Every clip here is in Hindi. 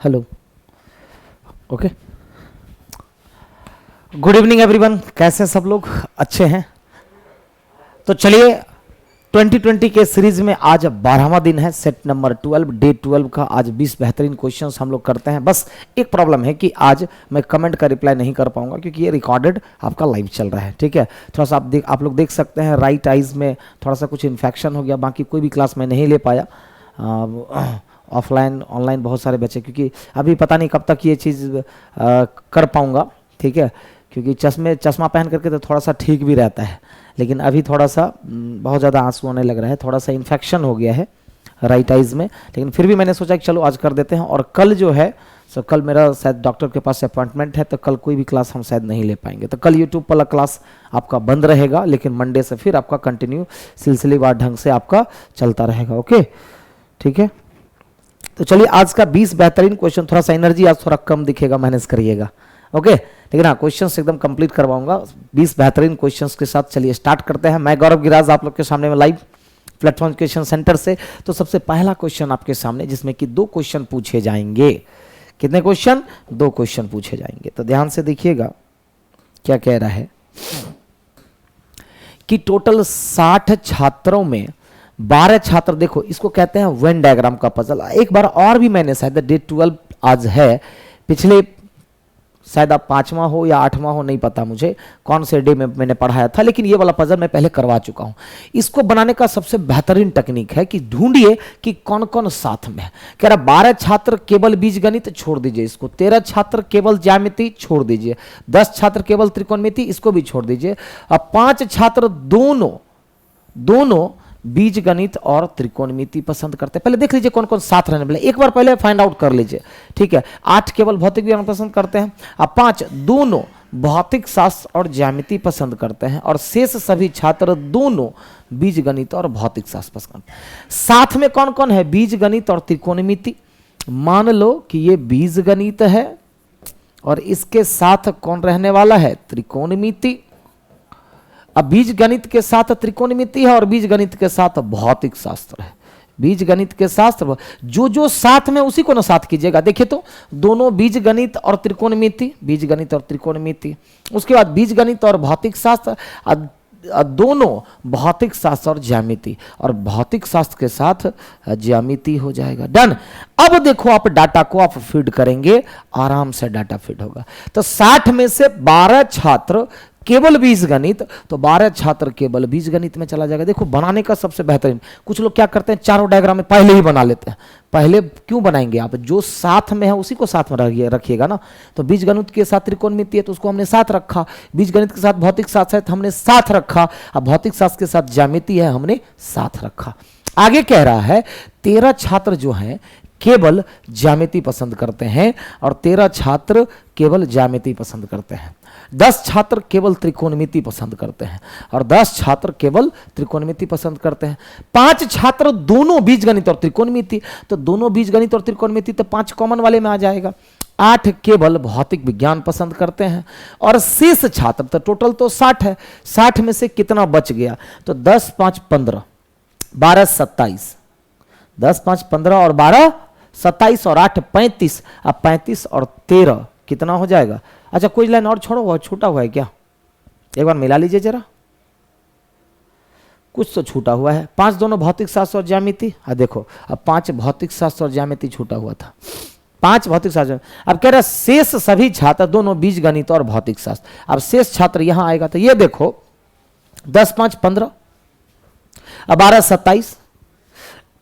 Hello, okay. Good evening everyone, कैसे हैं सब लोग? अच्छे हैं? तो चलिए 2020 के सीरीज में आज 12वां दिन है, सेट नंबर 12, डे 12 का। आज 20 बेहतरीन क्वेश्चंस हम लोग करते हैं। बस एक प्रॉब्लम है कि आज मैं कमेंट का रिप्लाई नहीं कर पाऊंगा क्योंकि ये रिकॉर्डेड आपका लाइव चल रहा है, ठीक है। थोड़ा सा आप लोग देख सकते हैं राइट आइज में थोड़ा सा कुछ इन्फेक्शन हो गया। बाकी कोई भी क्लास मैं नहीं ले पाया, ऑफलाइन ऑनलाइन बहुत सारे बच्चे, क्योंकि अभी पता नहीं कब तक ये चीज़ कर पाऊंगा, ठीक है। क्योंकि चश्मा पहन करके तो थोड़ा सा ठीक भी रहता है, लेकिन अभी थोड़ा सा बहुत ज़्यादा आंसू आने लग रहा है, थोड़ा सा इन्फेक्शन हो गया है राइट आइज में। लेकिन फिर भी मैंने सोचा कि चलो आज कर देते हैं। और कल जो है सो कल मेरा शायद डॉक्टर के पास अपॉइंटमेंट है, तो कल कोई भी क्लास हम शायद नहीं ले पाएंगे। तो कल यूट्यूब वाला क्लास आपका बंद रहेगा, लेकिन मंडे से फिर आपका कंटिन्यू सिलसिलेवार ढंग से आपका चलता रहेगा, ओके, ठीक है। तो चलिए आज का 20 बेहतरीन क्वेश्चन, थोड़ा सा एनर्जी आज थोड़ा कम दिखेगा, मैनेज करिएगा, ओके। लेकिन हाँ, क्वेश्चंस एकदम कंप्लीट करवाऊंगा 20 बेहतरीन क्वेश्चंस के साथ। चलिए स्टार्ट करते हैं। मैं गौरव गिराज आप लोग के सामने में लाइव प्लेटफॉर्म एजुकेशन सेंटर से। तो सबसे पहला क्वेश्चन आपके सामने, जिसमें कि 2 क्वेश्चन पूछे जाएंगे। कितने क्वेश्चन? 2 क्वेश्चन पूछे जाएंगे। तो ध्यान से देखिएगा क्या कह रहा है कि टोटल 60 छात्रों में 12 छात्र, देखो इसको कहते हैं वेन डायग्राम का पजल। एक बार और भी मैंने शायद डे 12 आज है, पिछले शायद आप 5वां हो या 8वां हो, नहीं पता मुझे कौन से डे में मैंने पढ़ाया था, लेकिन ये वाला पजल मैं पहले करवा चुका हूं। इसको बनाने का सबसे बेहतरीन टेक्निक है कि ढूंढिए कि कौन कौन साथ में है। कह रहा 12 छात्र केवल बीजगणित, छोड़ दीजिए इसको। 13 छात्र केवल ज्यामिति, छोड़ दीजिए। 10 छात्र केवल त्रिकोणमिति, इसको भी छोड़ दीजिए। अब 5 छात्र दोनों बीज गणित और त्रिकोणमिति पसंद करते हैं। पहले देख लीजिए कौन कौन साथ रहने वाले, एक बार पहले फाइंड आउट कर लीजिए, ठीक है। 8 केवल भौतिक विज्ञान पसंद करते हैं। अब 5 दोनों भौतिक शास्त्र और ज्यामिति पसंद करते हैं, और शेष सभी छात्र दोनों बीज गणित और भौतिक शास्त्र पसंद करते हैं। साथ में कौन कौन है? बीज गणित और त्रिकोणमिति। मान लो कि ये बीज गणित है और इसके साथ कौन रहने वाला है? त्रिकोणमिति। अब बीज गणित के साथ त्रिकोणमिति है और बीज गणित के साथ भौतिक शास्त्र है। बीज गणित के शास्त्र जो साथ में उसी को ना साथ कीजिएगा। देखिए तो दोनों बीज गणित और त्रिकोणमिति, बीज गणित और त्रिकोणमिति। उसके बाद बीज गणित और भौतिक शास्त्र, दोनों भौतिक शास्त्र और ज्यामिति, और भौतिक शास्त्र के साथ ज्यामिति हो जाएगा। डन। अब देखो आप डाटा को आप फीड करेंगे, आराम से डाटा फीड होगा। तो 60 में से 12 छात्र केवल बीज गणित, तो 12 छात्र केवल बीज गणित में चला जाएगा। देखो बनाने का सबसे बेहतरीन, कुछ लोग क्या करते हैं चारों डायग्राम में पहले ही बना लेते हैं। पहले क्यों बनाएंगे आप? जो साथ में है उसी को साथ में रखिएगा ना। तो बीज गणित के साथ त्रिकोणमिति है तो उसको हमने साथ रखा, बीज गणित के साथ भौतिक शास्त्र है तो हमने साथ रखा, अब भौतिक शास्त्र के साथ ज्यामिति है हमने साथ रखा। आगे कह रहा है 13 छात्र जो हैं केवल ज्यामिति पसंद करते हैं, और 13 छात्र केवल ज्यामिति पसंद करते हैं। 10 छात्र केवल त्रिकोणमिति पसंद करते हैं, और 10 छात्र केवल त्रिकोणमिति पसंद करते हैं। 5 छात्र दोनों बीजगणित और त्रिकोणमिति, तो दोनों बीजगणित और त्रिकोणमिति तो 5 कॉमन वाले में आ जाएगा। 8 केवल भौतिक विज्ञान पसंद करते हैं, और शेष छात्र, तो टोटल तो 60 है, 60 में से कितना बच गया? तो 10 5 15, 12 27, 10 5 15 और 12 27 और 8 35। अब 35 और 13 कितना हो जाएगा? अच्छा कोई लाइन और छोड़ो, हुआ छूटा हुआ है क्या? एक बार मिला लीजिए जरा, कुछ तो छूटा हुआ है। 5 दोनों भौतिक शास्त्र और ज्यामिति, देखो अब 5 भौतिक शास्त्र और ज्यामिति छूटा हुआ था, 5 भौतिक शास्त्र। अब कह रहा शेष सभी छात्र दोनों बीज गणित और भौतिक शास्त्र। अब शेष छात्र यहां आएगा, तो ये देखो 10 5 15, अब 12 27,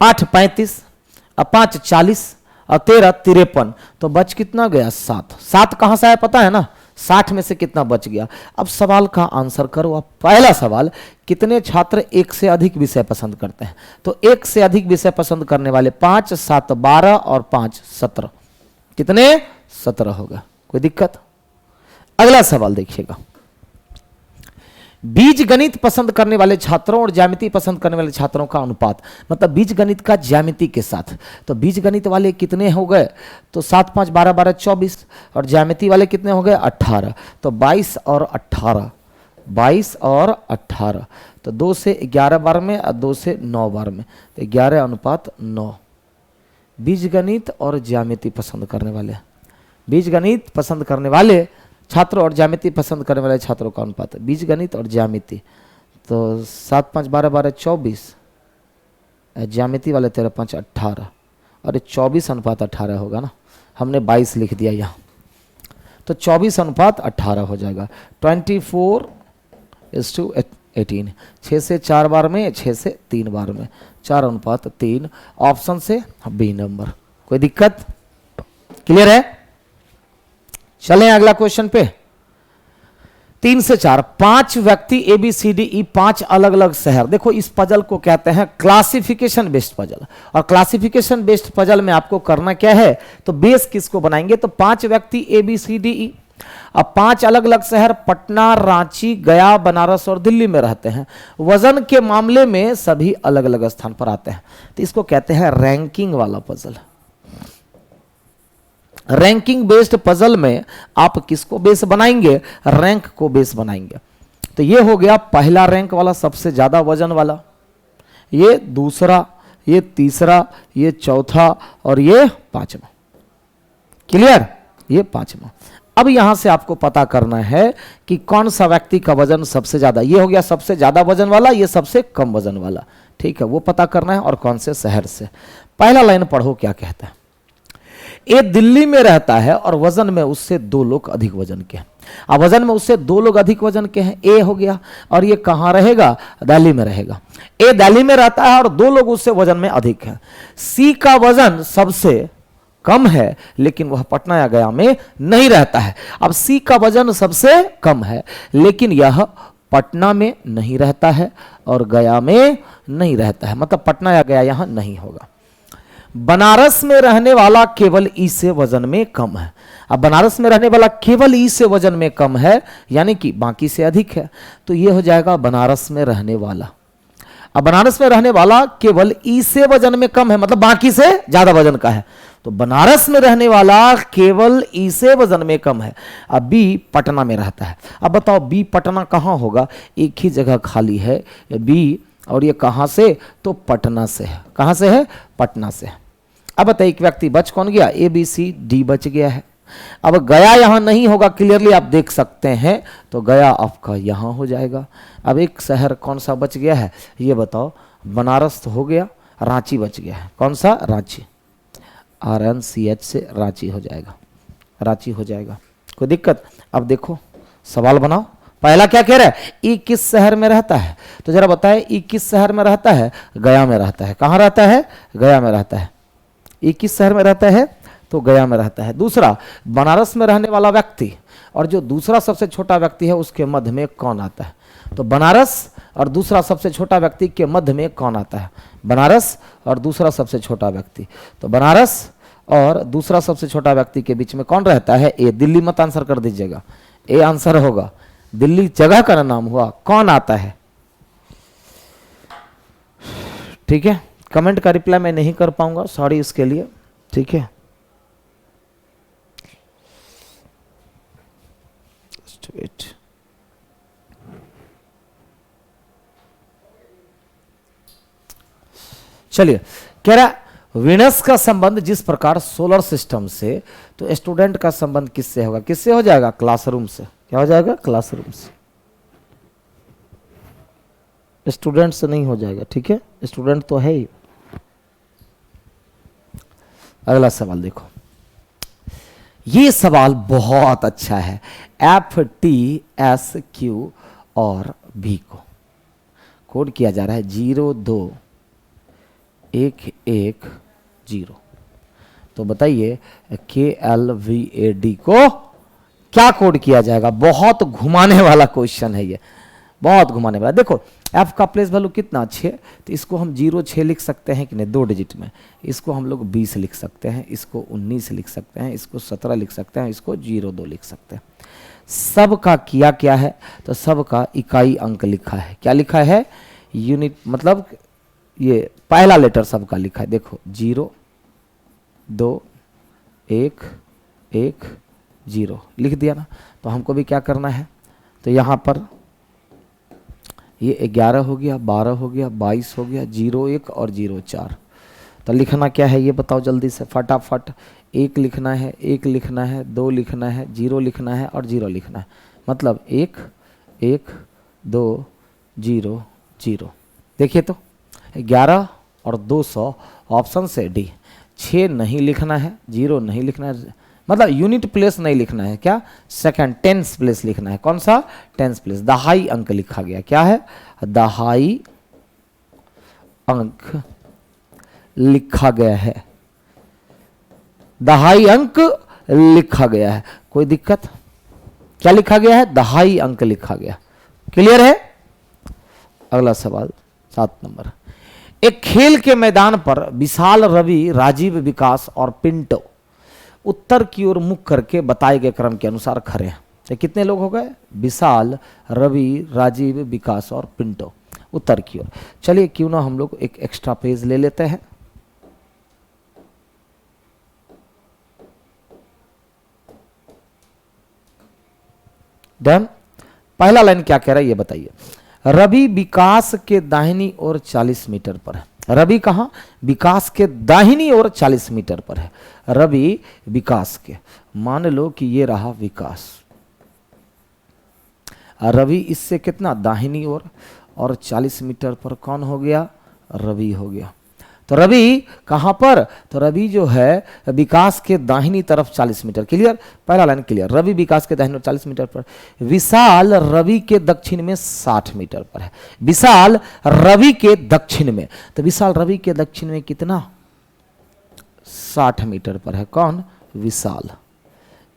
8 35, अब 5 40 और 13 53, तो बच कितना गया? 7। 7 कहां से आया पता है ना? 60 में से कितना बच गया? अब सवाल का आंसर करो। अब पहला सवाल, कितने छात्र एक से अधिक विषय पसंद करते हैं? तो एक से अधिक विषय पसंद करने वाले 5 7 12 और 5 17, कितने? 17 होगा। कोई दिक्कत? अगला सवाल देखिएगा, बीज गणित पसंद करने वाले छात्रों और ज्यामिति पसंद करने वाले छात्रों का अनुपात, मतलब बीज गणित का ज्यामिति के साथ। तो बीज गणित वाले कितने हो गए? तो 7 5 12 12 24, और ज्यामिति वाले कितने हो गए? 18। तो 22 और 18, 22 और 18, तो 2 से 11 बार में और 2 से 9 बार में, तो 11 अनुपात 9, बीजगणित और ज्यामिति पसंद करने वाले, बीजगणित पसंद करने वाले छात्रों और ज्यामिति पसंद करने वाले छात्रों का अनुपात, बीजगणित और ज्यामिति, तो 7 5 12 12 24, ज्यामिति वाले 13 5 18, और 24:18 होगा ना, हमने 22 लिख दिया यहाँ, तो 24:18 हो जाएगा। 24:18, 6 से 4 बार में, 6 से 3 बार में, 4:3, ऑप्शन से बी नंबर। कोई दिक्कत? क्लियर है? चलें अगला क्वेश्चन पे। 3 से 4, 5 व्यक्ति A B C D E, 5 अलग अलग शहर। देखो इस पजल को कहते हैं क्लासिफिकेशन बेस्ड पजल, और क्लासिफिकेशन बेस्ड पजल में आपको करना क्या है, तो बेस किसको बनाएंगे, तो 5 व्यक्ति A B C D E, अब 5 अलग अलग शहर पटना, रांची, गया, बनारस और दिल्ली में रहते हैं। वजन के मामले में सभी अलग अलग स्थान पर आते हैं, तो इसको कहते हैं रैंकिंग वाला पजल। रैंकिंग बेस्ड पजल में आप किसको बेस बनाएंगे, रैंक को बेस बनाएंगे। तो ये हो गया पहला रैंक वाला, सबसे ज्यादा वजन वाला, ये दूसरा, ये तीसरा, ये चौथा और ये पांचवा। क्लियर? ये पांचवा। अब यहां से आपको पता करना है कि कौन सा व्यक्ति का वजन सबसे ज्यादा, ये हो गया सबसे ज्यादा वजन वाला, ये सबसे कम वजन वाला, ठीक है, वो पता करना है, और कौन से शहर से। पहला लाइन पढ़ो क्या कहता है। ए दिल्ली में रहता है और वजन में उससे 2 लोग अधिक वजन के हैं। अब वजन में उससे 2 लोग अधिक वजन के हैं, ए हो गया, और ये कहां रहेगा, दिल्ली में रहेगा। ए दिल्ली में रहता है और 2 लोग उससे वजन में अधिक हैं। सी का वजन सबसे कम है, लेकिन वह पटना या गया में नहीं रहता है। अब सी का वजन सबसे कम है, लेकिन यह पटना में नहीं रहता है और गया में नहीं रहता है, मतलब पटना या गया यहां नहीं होगा। बनारस में रहने वाला केवल ई से वजन में कम है। अब बनारस में रहने वाला केवल ई से वजन में कम है, यानी कि बाकी से अधिक है, तो यह हो जाएगा बनारस में रहने वाला। अब बनारस में रहने वाला केवल ई से वजन में कम है, मतलब बाकी से ज्यादा वजन का है, तो बनारस में रहने वाला केवल ई से वजन में कम है। अब बी पटना में रहता है। अब बताओ बी पटना कहां होगा, एक ही जगह खाली है बी, और ये कहां से, तो पटना से है। कहां से है, पटना से है। अब बताइए एक व्यक्ति बच कौन गया, ए बी सी डी बच गया है। अब गया यहां नहीं होगा, क्लियरली आप देख सकते हैं, तो गया आपका यहां हो जाएगा। अब एक शहर कौन सा बच गया है, ये बताओ, बनारस तो हो गया, रांची बच गया है। कौन सा, रांची, RNCH से रांची हो जाएगा, रांची हो जाएगा। कोई दिक्कत? अब देखो सवाल बनाओ। पहला क्या कह रहा है, ई किस शहर में रहता है, तो जरा बताए ई किस शहर में रहता है, गया में रहता है। कहां रहता है, गया में रहता है। ई किस शहर में रहता है, तो गया में रहता है। दूसरा, बनारस में रहने वाला व्यक्ति और जो दूसरा सबसे छोटा व्यक्ति है उसके मध्य में कौन आता है, तो बनारस और दूसरा सबसे छोटा व्यक्ति के मध्य में कौन आता है, बनारस और दूसरा सबसे छोटा व्यक्ति, तो बनारस और दूसरा सबसे छोटा व्यक्ति के बीच में कौन रहता है, ए। दिल्ली मत आंसर कर दीजिएगा, ए आंसर होगा। दिल्ली जगह का नाम हुआ, कौन आता है, ठीक है। कमेंट का रिप्लाई मैं नहीं कर पाऊंगा, सॉरी इसके लिए, ठीक है। चलिए, कह रहा वीनस का संबंध जिस प्रकार सोलर सिस्टम से, तो स्टूडेंट का संबंध किससे होगा, किससे हो जाएगा, क्लासरूम से। क्या हो जाएगा, क्लासरूम से। स्टूडेंट से नहीं हो जाएगा, ठीक है, स्टूडेंट तो है ही। अगला सवाल देखो, ये सवाल बहुत अच्छा है। FTSQ और V को कोड किया जा रहा है 02110। तो बताइए KLVAD को क्या कोड किया जाएगा। बहुत घुमाने वाला क्वेश्चन है ये, बहुत घुमाने वाला। देखो f का प्लेस वैल्यू कितना 6, तो इसको हम 06 लिख सकते हैं कि नहीं, 2 डिजिट में। इसको हम लोग 20 लिख सकते हैं, इसको 19 लिख सकते हैं, इसको 17 लिख सकते हैं, इसको 02 लिख सकते हैं। सब का किया क्या है, तो सब का इकाई अंक लिखा है। क्या लिखा है, यूनिट, मतलब ये पहला लेटर सबका लिखा है। देखो 0 2 1 1 0 लिख दिया ना। तो हमको भी क्या करना है, तो यहाँ पर ये 11 हो गया, 12 हो गया, 22 हो गया, 01 और 04। तो लिखना क्या है ये बताओ जल्दी से फटाफट। 1 लिखना है, 1 लिखना है, 2 लिखना है, 0 लिखना है और 0 लिखना है। मतलब 1 1 2 0 0। देखिए तो 11 और 200 ऑप्शन से डी। 6 नहीं लिखना है, 0 नहीं लिखना है, मतलब यूनिट प्लेस नहीं लिखना है, क्या सेकंड टेंस प्लेस लिखना है। कौन सा टेंस प्लेस? दहाई अंक लिखा गया। क्या है? दहाई अंक लिखा गया है, दहाई अंक लिखा गया है। कोई दिक्कत? क्या लिखा गया है? दहाई अंक लिखा गया। क्लियर है? अगला सवाल 7 नंबर। एक खेल के मैदान पर विशाल, रवि, राजीव, विकास और पिंटो उत्तर की ओर मुख करके बताए गए क्रम के अनुसार खड़े हैं। तो कितने लोग हो गए? विशाल, रवि, राजीव, विकास और पिंटो उत्तर की ओर। चलिए क्यों ना हम लोग एक एक्स्ट्रा पेज ले लेते हैं। डन। पहला लाइन क्या कह रहा है ये बताइए। रवि विकास के दाहिनी ओर 40 मीटर पर है। रवि कहां? विकास के दाहिनी ओर 40 मीटर पर है। रवि विकास के, मान लो कि ये रहा विकास, रवि इससे कितना दाहिनी ओर, और 40 मीटर पर कौन हो गया? रवि हो गया। तो रवि कहां पर? तो रवि जो है विकास के दाहिनी तरफ 40 मीटर। क्लियर? पहला लाइन क्लियर। रवि विकास के दाहिनी ओर 40 मीटर पर। विशाल रवि के दक्षिण में 60 मीटर पर है। विशाल रवि के दक्षिण में, तो विशाल रवि के दक्षिण में कितना? 60 मीटर पर है। कौन? विशाल।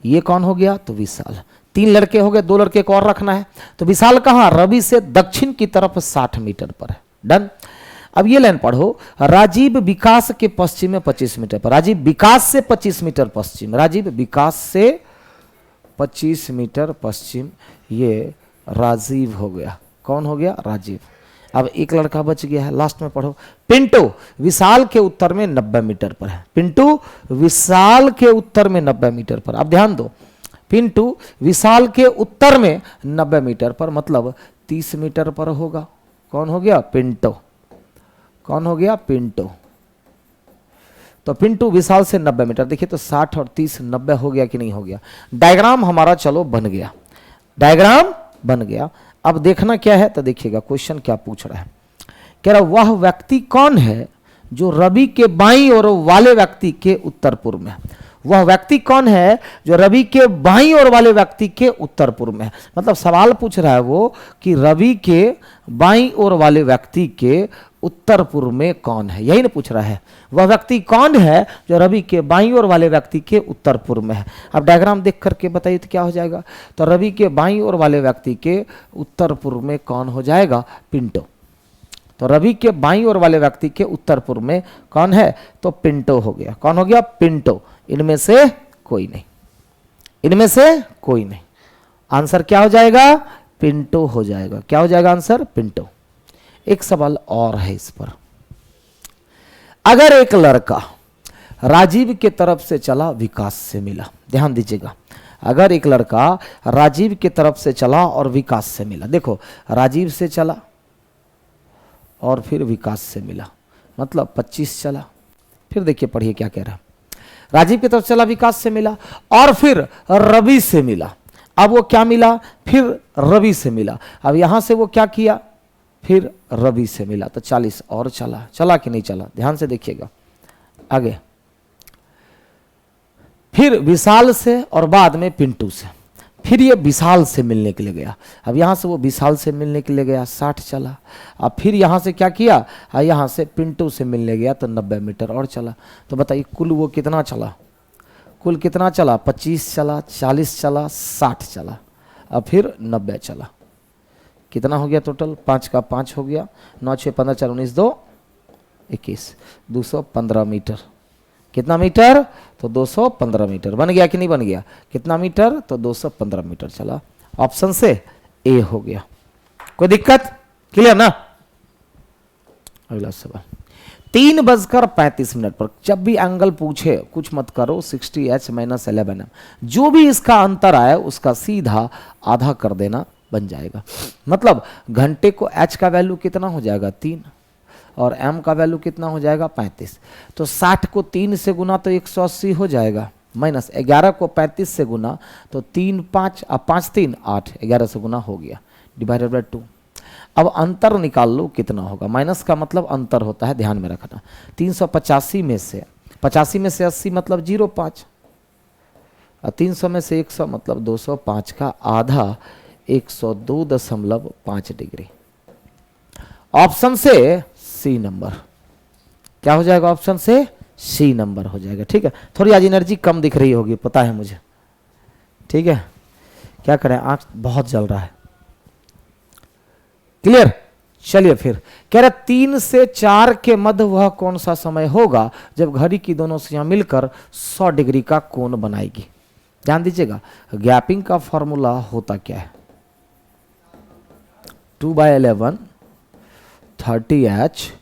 ये कौन हो गया? तो विशाल। 3 लड़के हो गए, 2 लड़के को और रखना है। तो विशाल कहां? रवि से दक्षिण की तरफ 60 मीटर पर है। डन। अब ये लाइन पढ़ो। राजीव विकास के पश्चिम में 25 मीटर पर। राजीव विकास से 25 मीटर पश्चिम। राजीव विकास से 25 मीटर पश्चिम, ये राजीव हो गया। कौन हो गया? राजीव। अब एक लड़का बच गया है, लास्ट में पढ़ो। पिंटू विशाल के उत्तर में 90 मीटर पर है। पिंटू विशाल के उत्तर में 90 मीटर पर। अब ध्यान दो, पिंटू विशाल के उत्तर में 90 मीटर पर, मतलब 30 मीटर पर होगा। कौन हो गया? पिंटू। कौन हो गया? पिंटू। तो पिंटू विशाल से 90 मीटर। देखिए तो 60 और 30 90 हो गया कि नहीं हो गया? डायग्राम हमारा चलो बन गया, डायग्राम बन गया। अब देखना क्या है, तो देखिएगा क्वेश्चन क्या पूछ रहा है। कह रहा वह व्यक्ति कौन है जो रवि के बाईं ओर वाले व्यक्ति के उत्तर पूर्व में है। वह व्यक्ति कौन है जो रवि के बाईं ओर वाले व्यक्ति के उत्तर पूर्व में है। मतलब सवाल पूछ रहा है वो कि रवि के बाईं ओर वाले व्यक्ति के उत्तर पूर्व में कौन है, यही ना पूछ रहा है। वह व्यक्ति कौन है जो रवि के बाईं ओर वाले व्यक्ति के उत्तर पूर्व में है। अब डायग्राम देख करके बताइए तो क्या हो जाएगा। तो रवि के बाईं ओर वाले व्यक्ति के उत्तर पूर्व में कौन हो जाएगा? पिंटो। तो रवि के बाईं ओर वाले व्यक्ति के उत्तर पूर्व में कौन है? तो पिंटो हो गया। कौन हो गया? पिंटो। इनमें से कोई नहीं, इनमें से कोई नहीं। आंसर क्या हो जाएगा? पिंटो हो जाएगा। क्या हो जाएगा आंसर? पिंटो। एक सवाल और है इस पर। अगर एक लड़का राजीव के तरफ से चला, विकास से मिला, ध्यान दीजिएगा। अगर एक लड़का राजीव के तरफ से चला और विकास से मिला, देखो राजीव से चला और फिर विकास से मिला, मतलब 25 चला। फिर देखिए पढ़िए क्या कह रहा है। राजीव की तरफ चला, विकास से मिला और फिर रवि से मिला। अब वो क्या मिला? फिर रवि से मिला। अब यहां से वो क्या किया? फिर रवि से मिला, तो 40 और चला। चला कि नहीं चला? ध्यान से देखिएगा आगे। फिर विशाल से और बाद में पिंटू से। फिर ये विशाल से मिलने के लिए गया। अब यहां से वो विशाल से मिलने के लिए गया, 60 चला। अब फिर यहां से क्या किया? यहां से पिंटू से मिलने गया तो 90 मीटर और चला। तो बताइए कुल वो कितना चला? कुल कितना चला? 25 चला, 40 चला, 60 चला, अब फिर 90 चला। कितना हो गया टोटल? 5 का 5 हो गया, 9 6 15 4 19 2 21, 215 मीटर। कितना मीटर? तो 215 मीटर। बन गया कि नहीं बन गया? कितना मीटर? तो 215 मीटर चला। ऑप्शन से ए हो गया। कोई दिक्कत? क्लियर ना? अगला सवाल। 3:35 पर जब भी एंगल पूछे कुछ मत करो, 60h - 11m, जो भी इसका अंतर आए उसका सीधा आधा कर देना, बन जाएगा। मतलब घंटे को h का वैल्यू कितना हो जाएगा? 3, और m का वैल्यू कितना हो जाएगा 35। तो 60 को 3 से गुना तो 180 हो जाएगा, माइनस 11 को 35 से गुना तो 3 5 5 3 8, 11 से गुना हो गया, डिवाइडेड बाय 2। अब अंतर निकाल लो कितना होगा, माइनस का मतलब अंतर होता है, ध्यान में रखना। 385 में से 85 में से 80 मतलब 0.5, और 300 में से 100 मतलब 205 का आधा 102.5 डिग्री। ऑप्शन से सी नंबर क्या हो जाएगा, ऑप्शन से सी नंबर हो जाएगा। ठीक है, थोड़ी आज एनर्जी कम दिख रही होगी, पता है मुझे। ठीक है, क्या करें, आंख बहुत जल रहा है। क्लियर, चलिए फिर कह रहे 3 से 4 के मध्य वह कौन सा समय होगा जब घड़ी की दोनों सुइयां मिलकर 100 डिग्री का कोण बनाएगी। ध्यान दीजिएगा, गैपिंग का फॉर्मूला होता क्या है, 2/11 30h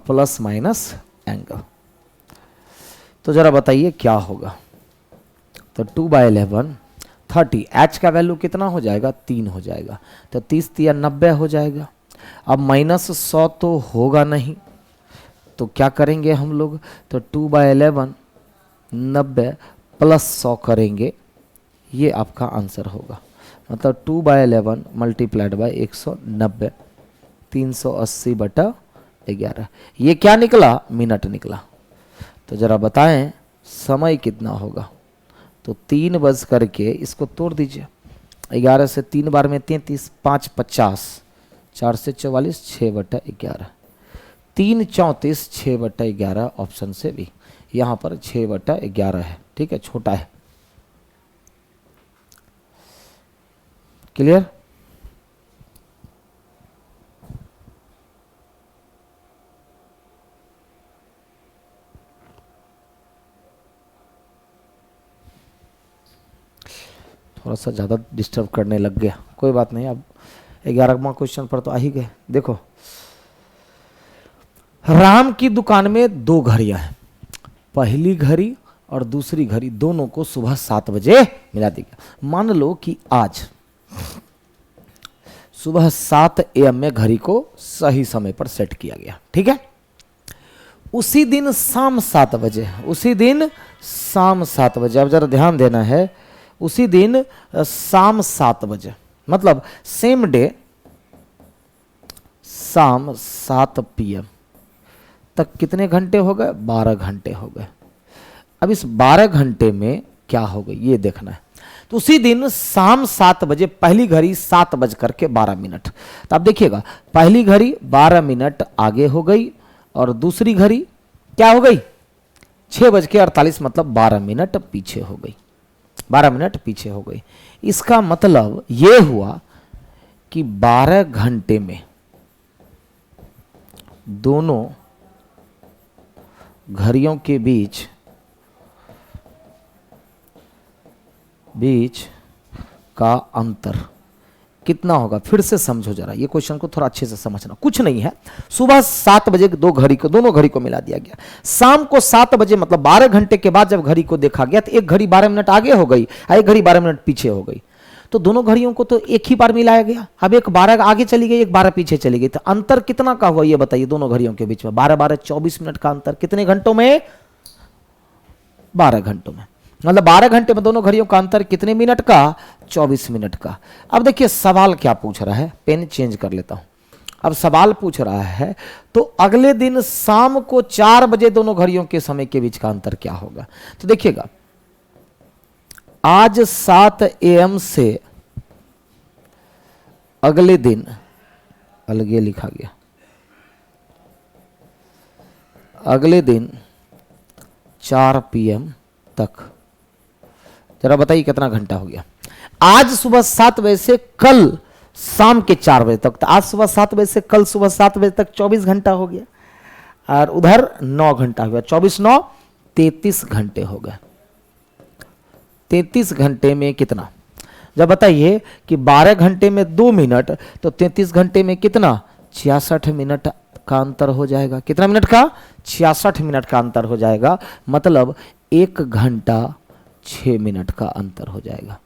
प्लस माइनस एंगल। तो जरा बताइए क्या होगा। तो 2/11 30, h का वैल्यू कितना हो जाएगा, 3 हो जाएगा, तो 30 या 90 हो जाएगा। अब माइनस 100 तो होगा नहीं, तो क्या करेंगे हम लोग, तो 2/11 90 प्लस 100 करेंगे, ये आपका आंसर होगा। मतलब 2/11 मल्टीप्लाइड बाय 190, 380/11। ये क्या निकला, मिनट निकला। तो जरा बताएं समय कितना होगा। तो 3 बज करके इसको तोड़ दीजिए, 11 से 3 बार में 33, 5 50, 4 से 44, 6/11, 3 34, 6/11, ऑप्शन से भी। यहाँ पर 6/11 है, ठीक है, छोटा है। क्लियर, थोड़ा सा ज़्यादा डिस्टर्ब करने लग गया, कोई बात नहीं। अब 11वां क्वेश्चन पर तो आ ही गए। देखो, राम की दुकान में 2 घड़ियां हैं, पहली घड़ी और दूसरी घड़ी दोनों को सुबह 7 बजे मिला दी गया। मान लो कि आज सुबह 7 AM में घड़ी को सही समय पर सेट किया गया, ठीक है। उसी दिन शाम 7 बजे, उसी दिन शाम 7 बजे, अब जरा ध्यान देना है, उसी दिन शाम 7 बजे, मतलब सेम डे शाम 7 PM तक कितने घंटे हो गए, 12 घंटे हो गए। अब इस 12 घंटे में क्या हो गई ये देखना है। तो उसी दिन शाम 7 बजे पहली घड़ी 7:12। तो आप देखिएगा, पहली घड़ी 12 मिनट आगे हो गई और दूसरी घड़ी क्या हो गई, 6:48, मतलब 12 मिनट पीछे हो गई, 12 मिनट पीछे हो गई। इसका मतलब ये हुआ कि 12 घंटे में दोनों घड़ियों के बीच का अंतर कितना होगा। फिर से समझो जरा, ये क्वेश्चन को थोड़ा अच्छे से समझना। कुछ नहीं है, सुबह 7 बजे दोनों घड़ी को मिला दिया गया। शाम को 7 बजे मतलब 12 घंटे के बाद जब घड़ी को देखा गया तो एक घड़ी 12 मिनट आगे हो गई और एक घड़ी 12 मिनट पीछे हो गई। तो दोनों घड़ियों को तो एक ही बार मिलाया गया। अब एक 12 आगे चली गई, एक 12 पीछे चली गई, तो अंतर कितना का हुआ ये बताइए दोनों घड़ियों के बीच में। 12 24 मिनट का अंतर, कितने घंटों में, 12 घंटों में। मतलब 12 घंटे में दोनों घड़ियों का अंतर कितने मिनट का, 24 मिनट का। अब देखिए सवाल क्या पूछ रहा है, पेन चेंज कर लेता हूं। अब सवाल पूछ रहा है तो अगले दिन शाम को 4 बजे दोनों घड़ियों के समय के बीच का अंतर क्या होगा। तो देखिएगा, आज 7 AM से अगले दिन, अलगे लिखा गया, अगले दिन 4 PM तक, जरा बताइए कितना घंटा हो गया। आज सुबह 7 बजे से कल शाम के 4 बजे तक, तो आज सुबह 7 बजे से कल सुबह 7 बजे तक 24 घंटा हो गया, और उधर 9 घंटा हो गया, 24 9 33 घंटे हो गए। 33 घंटे में कितना, जब बताइए कि 12 घंटे में 2 मिनट, तो 33 घंटे में कितना, 66 मिनट का अंतर हो जाएगा। कितना मिनट का, 66 मिनट का अंतर हो जाएगा। मतलब 1 घंटा 6 मिनट का अंतर हो जाएगा,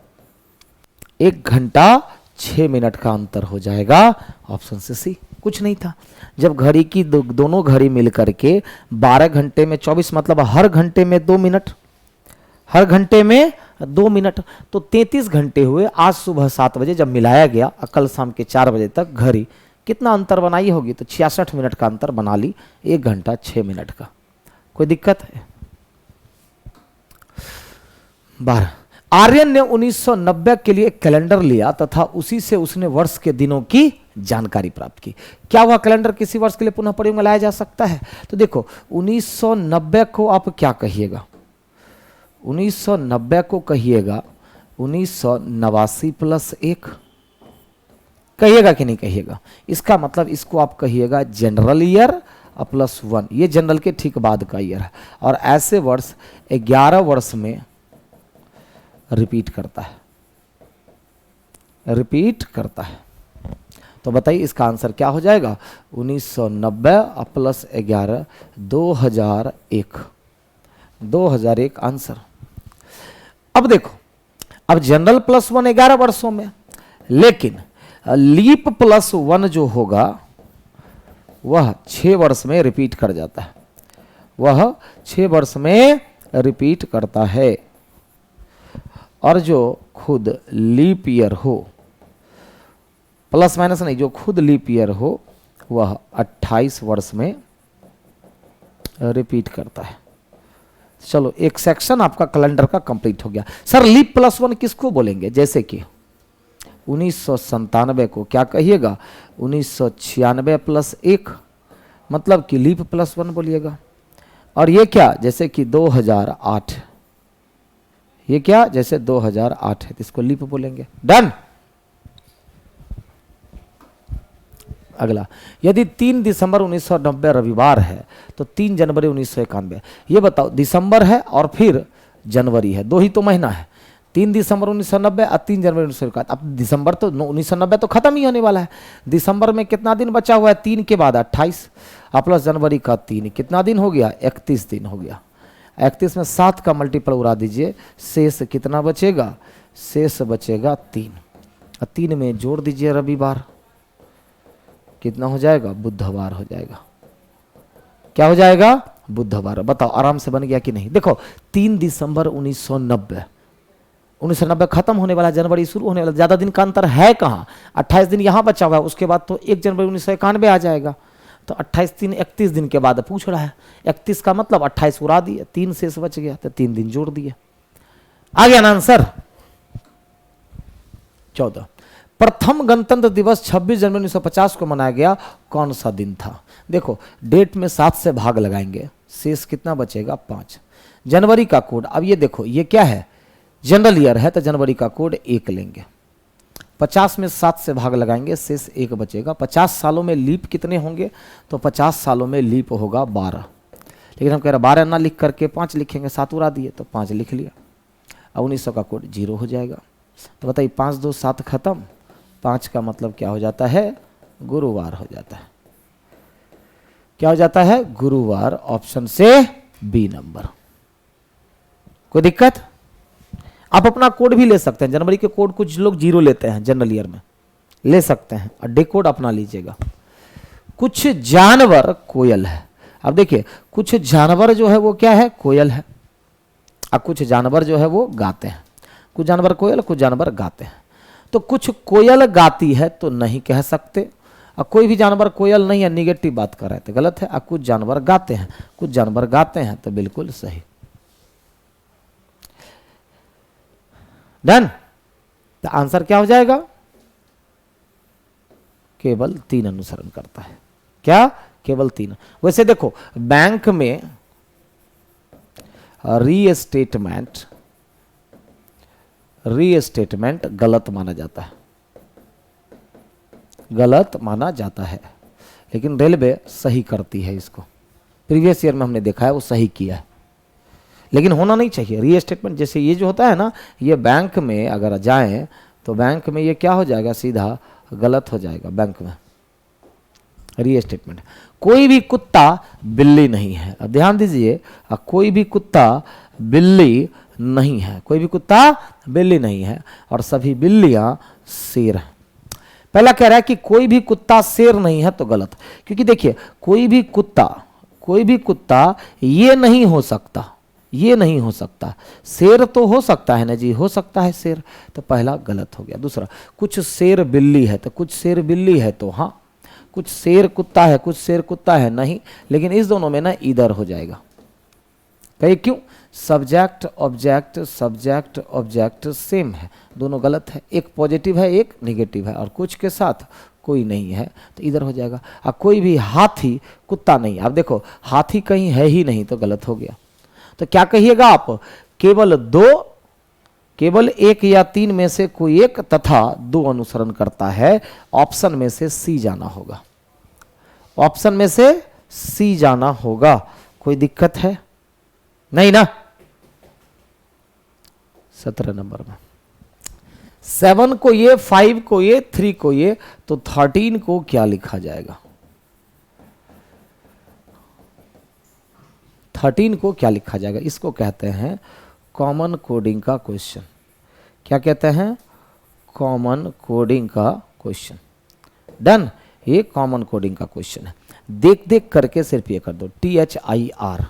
1 घंटा 6 मिनट का अंतर हो जाएगा। ऑप्शन से सी। कुछ नहीं था। जब घड़ी की दोनों घड़ी मिल करके 12 घंटे में 24, मतलब हर घंटे में 2 मिनट, हर घंटे में 2 मिनट, तो 33 घंटे हुए। आज सुबह 7 बजे जब मिलाया गया, कल शाम के 4 बजे तक घड़ी कितना अंतर बनाई होगी, तो 66 मिनट का अंतर बना ली, 1 घंटा 6 मिनट का। कोई दिक्कत है? 12। आर्यन ने 1990 के लिए कैलेंडर लिया तथा उसी से उसने वर्ष के दिनों की जानकारी प्राप्त की। क्या वह कैलेंडर किसी वर्ष के लिए पुनः प्रयोग में लाया जा सकता है? तो देखो 1990 को आप क्या कहिएगा, 1990 को कहिएगा 1989 प्लस 1, कहिएगा कि नहीं कहिएगा? इसका मतलब इसको आप कहिएगा जनरल ईयर प्लस 1, ये जनरल के ठीक बाद का ईयर है। और ऐसे वर्ष 11 वर्ष में रिपीट करता है, रिपीट करता है। तो बताइए इसका आंसर क्या हो जाएगा? 1990 प्लस 11, 2001, 2001 आंसर। अब देखो, अब जनरल प्लस 1 11 वर्षों में, लेकिन लीप प्लस 1 जो होगा वह 6 वर्ष में रिपीट कर जाता है, वह 6 वर्ष में रिपीट करता है। और जो खुद लीप ईयर हो, प्लस माइनस नहीं, जो खुद लीप ईयर हो वह 28 वर्ष में रिपीट करता है। चलो एक सेक्शन आपका कैलेंडर का कंप्लीट हो गया। सर लीप प्लस 1 किसको बोलेंगे? जैसे कि 1997 को क्या कहिएगा? 1996 प्लस 1, मतलब कि लीप प्लस 1 बोलिएगा। और ये क्या? जैसे कि 2008, ये क्या? जैसे 2008 है तो इसको लीप बोलेंगे। डन। अगला, यदि 3 दिसंबर 1990 रविवार है तो 3 जनवरी 1991, ये बताओ दिसंबर है और फिर जनवरी है, 2 ही तो महीना है। 3 दिसंबर 1990 और 3 जनवरी 1991। अब दिसंबर तो 1990 तो खत्म ही होने वाला है। दिसंबर में कितना दिन बचा हुआ है? 3 के बाद 28 प्लस जनवरी का 3, कितना दिन हो गया? 31 दिन हो गया। 31 में 7 का मल्टीपल उड़ा दीजिए, शेष कितना बचेगा? शेष बचेगा 3, और 3 में जोड़ दीजिए रविवार, कितना हो जाएगा? बुधवार हो जाएगा। क्या हो जाएगा? बुधवार। बताओ आराम से बन गया कि नहीं? देखो 3 दिसंबर 1990 खत्म होने वाला, जनवरी शुरू होने वाला, ज्यादा दिन का अंतर है कहाँ? 28 दिन यहाँ बचा हुआ है, उसके बाद तो 1 जनवरी 1991 आ जाएगा। तो 28 3 31 दिन के बाद पूछ रहा है। 31 का मतलब 28 उड़ा दिए, 3 शेष बच गया, तो 3 दिन जोड़ दिए। आ गया ना आंसर? 14। प्रथम गणतंत्र दिवस 26 जनवरी 1950 को मनाया गया, कौन सा दिन था? देखो डेट में 7 से भाग लगाएंगे, शेष कितना बचेगा? 5। जनवरी का कोड, अब ये देखो ये क्या है? जनरल ईयर है तो जनवरी का कोड 1 लेंगे। 50 में 7 से भाग लगाएंगे, शेष 1 बचेगा। 50 सालों में लीप कितने होंगे? तो 50 सालों में लीप होगा 12, लेकिन हम कह रहे 12 ना लिख करके 5 लिखेंगे, 7 उड़ा दिए तो 5 लिख लिया। अब 1900 का कोड 0 हो जाएगा। तो बताइए 5 2 7 खत्म, 5 का मतलब क्या हो जाता है? गुरुवार हो जाता है। क्या हो जाता है? गुरुवार। ऑप्शन से बी नंबर। कोई दिक्कत? आप अपना कोड भी ले सकते हैं, जनवरी के कोड कुछ लोग 0 लेते हैं, जनरल ईयर में ले सकते हैं, और डे कोड अपना लीजिएगा। कुछ जानवर कोयल है। अब देखिए कुछ जानवर जो है वो क्या है? कोयल है, और कुछ जानवर जो है वो गाते हैं। कुछ जानवर कोयल, कुछ जानवर गाते हैं। तो कुछ कोयल गाती है तो नहीं कह सकते, और कोई भी जानवर कोयल नहीं है, निगेटिव बात कर रहे थे, गलत है। और कुछ जानवर गाते हैं, कुछ जानवर गाते हैं, तो बिल्कुल सही। डन। तो आंसर क्या हो जाएगा? केवल 3 अनुसरण करता है। क्या? केवल 3। वैसे देखो बैंक में रीस्टेटमेंट गलत माना जाता है, गलत माना जाता है, लेकिन रेलवे सही करती है इसको। प्रीवियस ईयर में हमने देखा है वो सही किया है, लेकिन होना नहीं चाहिए। रीस्टेटमेंट जैसे ये जो होता है ना, ये बैंक में अगर जाएं तो बैंक में ये क्या हो जाएगा? सीधा गलत हो जाएगा बैंक में। रीस्टेटमेंट। कोई भी कुत्ता बिल्ली नहीं है। अब ध्यान दीजिए, कोई भी कुत्ता बिल्ली नहीं है, कोई भी कुत्ता बिल्ली नहीं है, और सभी बिल्लियां शेर हैं। पहला कह रहा है कि कोई भी कुत्ता शेर नहीं है, तो गलत, क्योंकि देखिए कोई भी कुत्ता ये नहीं हो सकता, ये नहीं हो सकता। शेर तो हो सकता है ना जी, हो सकता है शेर, तो पहला गलत हो गया। दूसरा, कुछ शेर बिल्ली है, तो कुछ शेर बिल्ली है तो हाँ, कुछ शेर कुत्ता है, कुछ शेर कुत्ता है नहीं, लेकिन इस दोनों में ना इधर हो जाएगा। कहिए क्यों? सब्जेक्ट ऑब्जेक्ट सेम है, दोनों गलत है, एक पॉजिटिव है एक निगेटिव है, और कुछ के साथ कोई नहीं है तो इधर हो जाएगा। अब कोई भी हाथी कुत्ता नहीं, अब देखो हाथी कहीं है ही नहीं तो गलत हो गया। तो क्या कहिएगा आप? केवल एक या तीन में से कोई एक तथा दो अनुसरण करता है, ऑप्शन में से सी जाना होगा, ऑप्शन में से सी जाना होगा। कोई दिक्कत है? नहीं ना? 17 नंबर में 7 को ये, 5 को ये, 3 को ये, तो 13 को क्या लिखा जाएगा? 13 को क्या लिखा जाएगा? इसको कहते हैं कॉमन कोडिंग का क्वेश्चन। क्या कहते हैं? कॉमन कोडिंग का क्वेश्चन। डन, ये कॉमन कोडिंग का क्वेश्चन है। देख देख करके सिर्फ ये कर दो, THIR।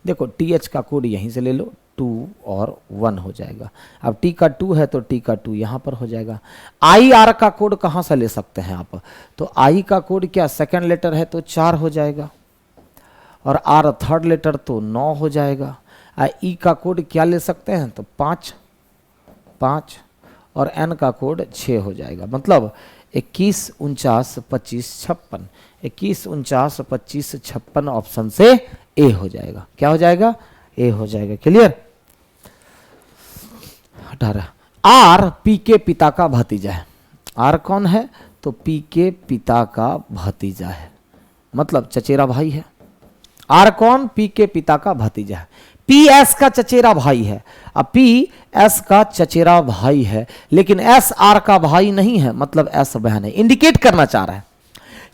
देखो TH का कोड यहीं से ले लो, 2 और 1 हो जाएगा। अब T का 2 है तो T का 2 यहां पर हो जाएगा। IR का कोड कहां से ले सकते हैं आप? तो I का कोड क्या सेकंड लेटर है तो 4 हो जाएगा, और R थर्ड लेटर तो 9 हो जाएगा। E का कोड क्या ले सकते हैं? तो 5, और N का कोड 6 हो जाएगा। मतलब 21, 49, 25, 56, 21, 49, 25, 56 ऑप्शन से ए हो जाएगा। क्या हो जाएगा? ए हो जाएगा। क्लियर? 18, आर पी के पिता का भतीजा है। आर कौन है? तो पी के पिता का भतीजा है, मतलब चचेरा भाई है। आर कौन? पी के पिता का भतीजा है। पी एस का चचेरा भाई है। अब पी एस का चचेरा भाई है, लेकिन एस आर का भाई नहीं है, मतलब एस बहन है। इंडिकेट करना चाह रहा है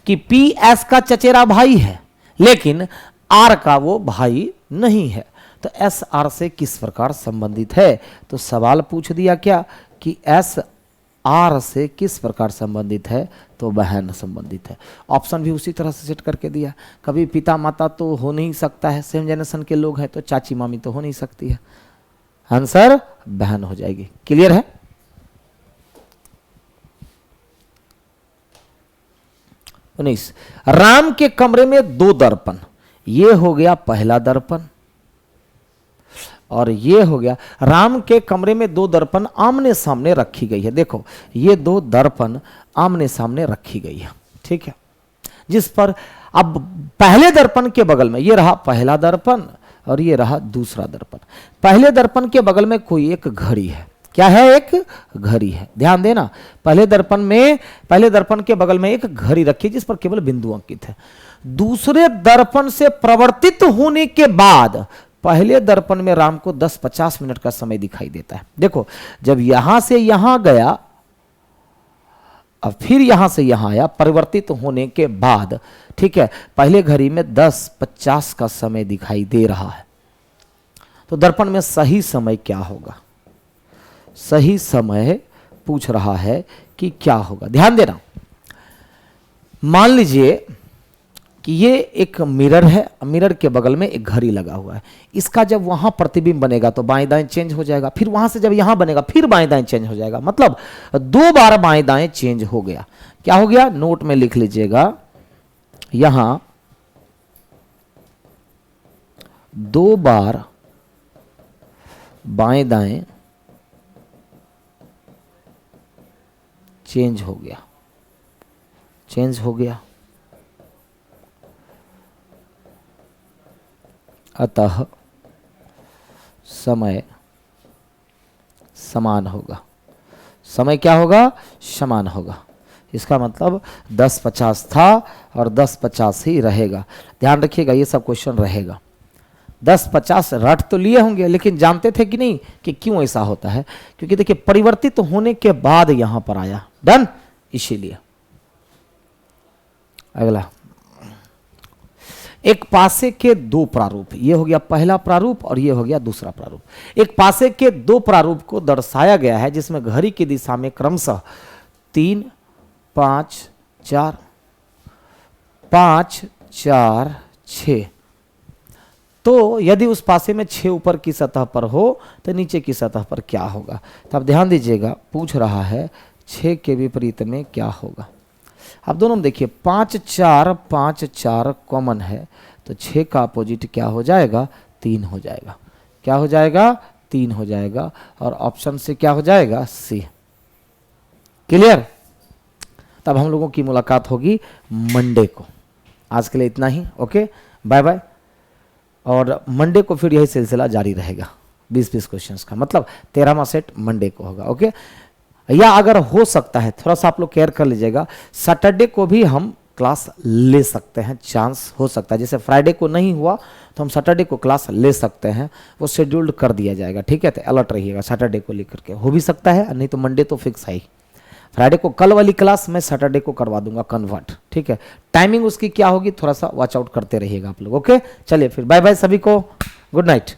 कि पी एस का चचेरा भाई है, लेकिन आर का वो भाई नहीं है। तो एस आर से किस प्रकार संबंधित है? तो सवाल पूछ दिया क्या कि एस आर से किस प्रकार संबंधित है? तो बहन संबंधित है। ऑप्शन भी उसी तरह से सेट करके दिया। कभी पिता माता तो हो नहीं सकता है, सेम जनरेशन के लोग हैं, तो चाची मामी तो हो नहीं सकती है, आंसर बहन हो जाएगी। क्लियर है? उन्नीस, राम के कमरे में 2 दर्पण। ये हो गया पहला दर्पण, और ये हो गया राम के कमरे में 2 दर्पण आमने सामने रखी गई है। देखो ये 2 दर्पण आमने सामने रखी गई है, ठीक है, जिस पर अब पहले दर्पण के बगल में ये रहा पहला दर्पण और ये रहा दूसरा दर्पण। पहले दर्पण के बगल में कोई एक घड़ी है। क्या है? एक घड़ी है। ध्यान देना, पहले दर्पण के बगल में एक घड़ी रखी जिस पर केवल बिंदु अंकित है। दूसरे दर्पण से प्रवर्तित होने के बाद पहले दर्पण में राम को 10-50 मिनट का समय दिखाई देता है। देखो जब यहां से यहां गया, अब फिर यहां से यहां आया, परिवर्तित होने के बाद, ठीक है, पहले घड़ी में 10-50 का समय दिखाई दे रहा है। तो दर्पण में सही समय क्या होगा? सही समय पूछ रहा है कि क्या होगा। ध्यान देना, मान लीजिए कि ये एक मिरर है, मिरर के बगल में एक घड़ी लगा हुआ है। इसका जब वहां प्रतिबिंब बनेगा तो बाएं दाएं चेंज हो जाएगा, फिर वहां से जब यहां बनेगा फिर बाएं दाएं चेंज हो जाएगा, मतलब 2 बार बाएं दाएं चेंज हो गया। क्या हो गया? नोट में लिख लीजिएगा, यहां 2 बार बाएं दाएं चेंज हो गया, चेंज हो गया। अतः समय समान होगा। समय क्या होगा? समान होगा। इसका मतलब 10-50 था और 10-50 ही रहेगा। ध्यान रखिएगा, ये सब क्वेश्चन रहेगा। 10-50 रट तो लिए होंगे, लेकिन जानते थे कि नहीं कि क्यों ऐसा होता है? क्योंकि देखिए परिवर्तित होने के बाद यहां पर आया। डन, इसीलिए। अगला, एक पासे के 2 प्रारूप। ये हो गया पहला प्रारूप और ये हो गया दूसरा प्रारूप। एक पासे के 2 प्रारूप को दर्शाया गया है जिसमें घड़ी की दिशा में क्रमशः 3, 5 4 5 4 6। तो यदि उस पासे में 6 ऊपर की सतह पर हो तो नीचे की सतह पर क्या होगा। तो आप ध्यान दीजिएगा, पूछ रहा है 6 के विपरीत में क्या होगा। अब दोनों में देखिए 5 4 कॉमन है, तो 6 का अपोजिट क्या हो जाएगा, 3 हो जाएगा। क्या हो जाएगा, 3 हो जाएगा। और ऑप्शन से क्या हो जाएगा, सी। क्लियर। तब हम लोगों की मुलाकात होगी मंडे को। आज के लिए इतना ही, ओके, बाय बाय। और मंडे को फिर यही सिलसिला जारी रहेगा 20-20 क्वेश्चंस का, मतलब 13वां सेट मंडे को होगा, ओके। या अगर हो सकता है, थोड़ा सा आप लोग केयर कर लीजिएगा, सैटरडे को भी हम क्लास ले सकते हैं, चांस हो सकता है। जैसे फ्राइडे को नहीं हुआ तो हम सैटरडे को क्लास ले सकते हैं, वो शेड्यूल्ड कर दिया जाएगा, ठीक है। तो अलर्ट रहिएगा, सैटरडे को लेकर के हो भी सकता है, नहीं तो मंडे तो फिक्स है ही। फ्राइडे को कल वाली क्लास मैं सैटरडे को करवा दूंगा कन्वर्ट, ठीक है। टाइमिंग उसकी क्या होगी थोड़ा सा वॉच आउट करते रहिएगा आप लोग, ओके। चलिए फिर बाय बाय सभी को, गुड नाइट।